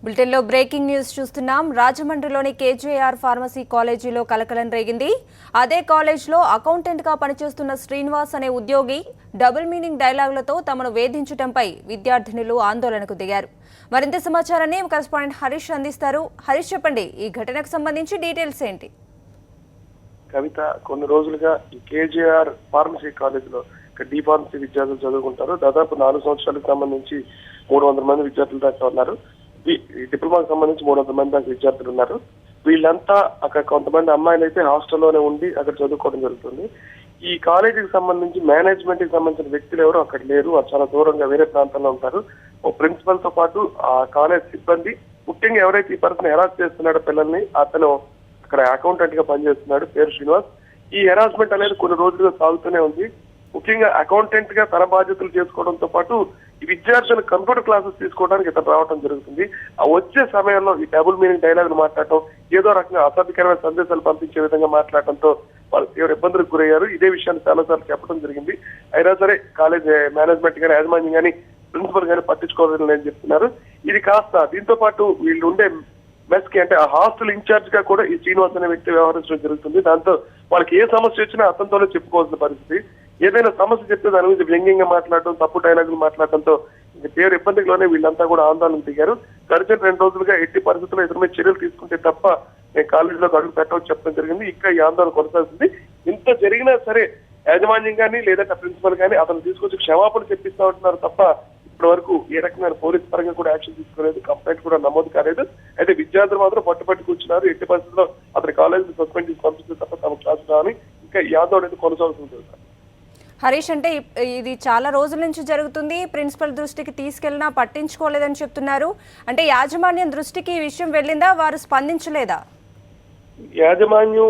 బులెటిన్లో breaking news చూస్తున్నాం. రాజమండ్రిలోని KJR pharmacy కాలేజీలో కలకలం రేగింది. అదే కాలేజ్లో అకౌంటెంట్గా పనిచేస్తున్న శ్రీనివాస్ అనే ఉద్యోగి డబుల్ మీనింగ్ డైలాగులతో తమను వేధించడంపై విద్యార్థినులు ఆందోళనకు దిగారు. మరింత సమాచారాన్ని కరెస్పాండెంట్ హరీష్ అందిస్తారు. హరీష్, చెప్పండి, ఈ ఘటనకు సంబంధించి డీటెయిల్స్ ఏంటి? కవిత, కొన్ని రోజులుగా ఈ కేజేఆర్ ఫార్మసీ కాలేజీలో డి ఫార్మసీ విద్యార్థులు చదువుకుంటారు. దాదాపు 4 సంవత్సరాలకు సంబంధించి 300 మంది విద్యార్థులు దాకా ఉన్నారు. డిప్లొమాకి సంబంధించి 300 మంది దాకా విద్యార్థులు ఉన్నారు. వీళ్ళంతా అక్కడ కొంతమంది అమ్మాయిలు అయితే హాస్టల్లోనే ఉండి అక్కడ చదువుకోవడం జరుగుతుంది. ఈ కాలేజీకి సంబంధించి మేనేజ్మెంట్ కి సంబంధించిన వ్యక్తులు ఎవరు అక్కడ లేరు. చాలా దూరంగా వేరే ప్రాంతంలో ఉంటారు. ఓ ప్రిన్సిపల్ తో పాటు ఆ కాలేజ్ సిబ్బంది, ముఖ్యంగా ఎవరైతే ఈ పర్సన్ హెరాస్ చేస్తున్నాడో పిల్లల్ని, అతను అక్కడ అకౌంటెంట్ గా పనిచేస్తున్నాడు, పేరు శ్రీనివాస్. ఈ హెరాస్మెంట్ అనేది కొన్ని రోజులుగా సాగుతూనే ఉంది. ముఖ్యంగా అకౌంటెంట్ గా తన బాధ్యతలు చేసుకోవడంతో పాటు ఈ విద్యార్థులు కంప్యూటర్ క్లాసెస్ తీసుకోవడానికి ఇతను రావడం జరుగుతుంది. ఆ వచ్చే సమయంలో ఈ డబుల్ మీనింగ్ డైలాగులు మాట్లాడటం, ఏదో రకంగా అసభ్యకరమైన సందేశాలు పంపించే విధంగా మాట్లాడటంతో వాళ్ళు తీవ్ర ఇబ్బందులకు గురయ్యారు. ఇదే విషయాన్ని చాలాసార్లు చెప్పడం జరిగింది. అయినా సరే కాలేజ్ మేనేజ్మెంట్ కానీ, యాజమాన్యం కానీ, ప్రిన్సిపల్ కానీ పట్టించుకోవాలని నేను చెప్తున్నారు. ఇది కాస్త దీంతో పాటు వీళ్ళు ఉండే మెస్ కి, అంటే ఆ హాస్టల్ ఇన్ఛార్జ్ గా కూడా ఈ శ్రీనివాస్ అనే వ్యక్తి వ్యవహరించడం జరుగుతుంది. దాంతో వాళ్ళకి ఏ సమస్య వచ్చినా అతనితోనే చెప్పుకోవాల్సిన పరిస్థితి. ఏదైనా సమస్య చెప్తే దాని గురించి వ్యంగ్యంగా మాట్లాడటం, తప్పు డైలాగులు మాట్లాడటంతో తీవ్ర ఇబ్బందిలోనే వీళ్ళంతా కూడా ఆందోళనకు దిగారు. గడిచిన 2 రోజులుగా ఎట్టి పరిస్థితుల్లో ఇతని మీద చర్యలు తీసుకుంటే తప్ప నేను కాలేజీలోకి అడుగు పెట్టవచ్చు చెప్పడం జరిగింది. ఇంకా ఈ ఆందోళన కొనసాగుతుంది. ఇంత జరిగినా సరే యాజమాన్యం కానీ లేదంటే ప్రిన్సిపల్ కానీ అతను తీసుకొచ్చి క్షమాపణ చెప్పిస్తా ఉంటున్నారు తప్ప ఇప్పటి వరకు ఏ రకమైన పోలీస్ పరంగా కూడా యాక్షన్ తీసుకోలేదు, కంప్లైంట్ కూడా నమోదు కాలేదు. అయితే విద్యార్థులు మాత్రం పట్టుబట్టి కూర్చున్నారు. ఎట్టి పరిస్థితుల్లో అతని కాలేజీ సస్పెండ్ చేసి పంపిస్తే తప్ప తమ క్లాసు రాని ఇంకా ఈ ఆందోళన అయితే కొనసాగుతుంది. హరీష్, అంటే ఇది చాలా రోజుల నుంచి జరుగుతుంది, ప్రిన్సిపల్ దృష్టికి తీసుకెళ్లినా పట్టించుకోలేదని చెప్తున్నారు. అంటే యాజమాన్యం దృష్టికి ఈ విషయం వెళ్ళిందా? వారు స్పందించలేదా? యాజమాన్యం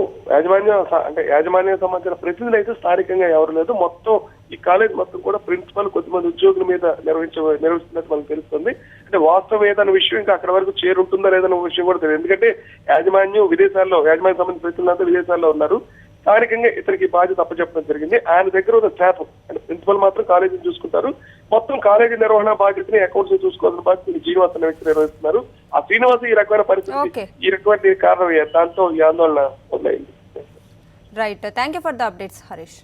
సంబంధించిన ప్రతినిధులు అయితే స్థానికంగా ఎవరు లేదు. మొత్తం ఈ కాలేజ్ మొత్తం కూడా ప్రిన్సిపల్ కొద్దిమంది ఉద్యోగుల మీద నిర్వహిస్తున్నట్టు మనకు తెలుస్తుంది. అంటే వాస్తవం ఏదన్న విషయం ఇంకా అక్కడ వరకు చేరుంటుందా లేదన్న విషయం కూడా తెలియదు. ఎందుకంటే యాజమాన్యం సంబంధించిన ప్రతినిధులంతా విదేశాల్లో ఉన్నారు. స్థానికంగా ఇతనికి బాధ్యత అప్పచెప్పడం జరిగింది. ఆయన దగ్గర ఉన్న స్టాఫ్, అంటే ప్రిన్సిపల్ మాత్రం కాలేజీని చూసుకుంటారు. మొత్తం కాలేజీ నిర్వహణ బాధ్యతని, అకౌంట్స్ చూసుకోవాల్సిన బాధ్యత శ్రీనివాస్ అనే వ్యక్తి నిర్వహిస్తున్నారు. ఆ శ్రీనివాస్ ఈ రకమైన పరిస్థితి, ఈ రకమైన కారణం దాంతో ఈ ఆందోళన మొదలైంది. Right, thank you for the updates Harish.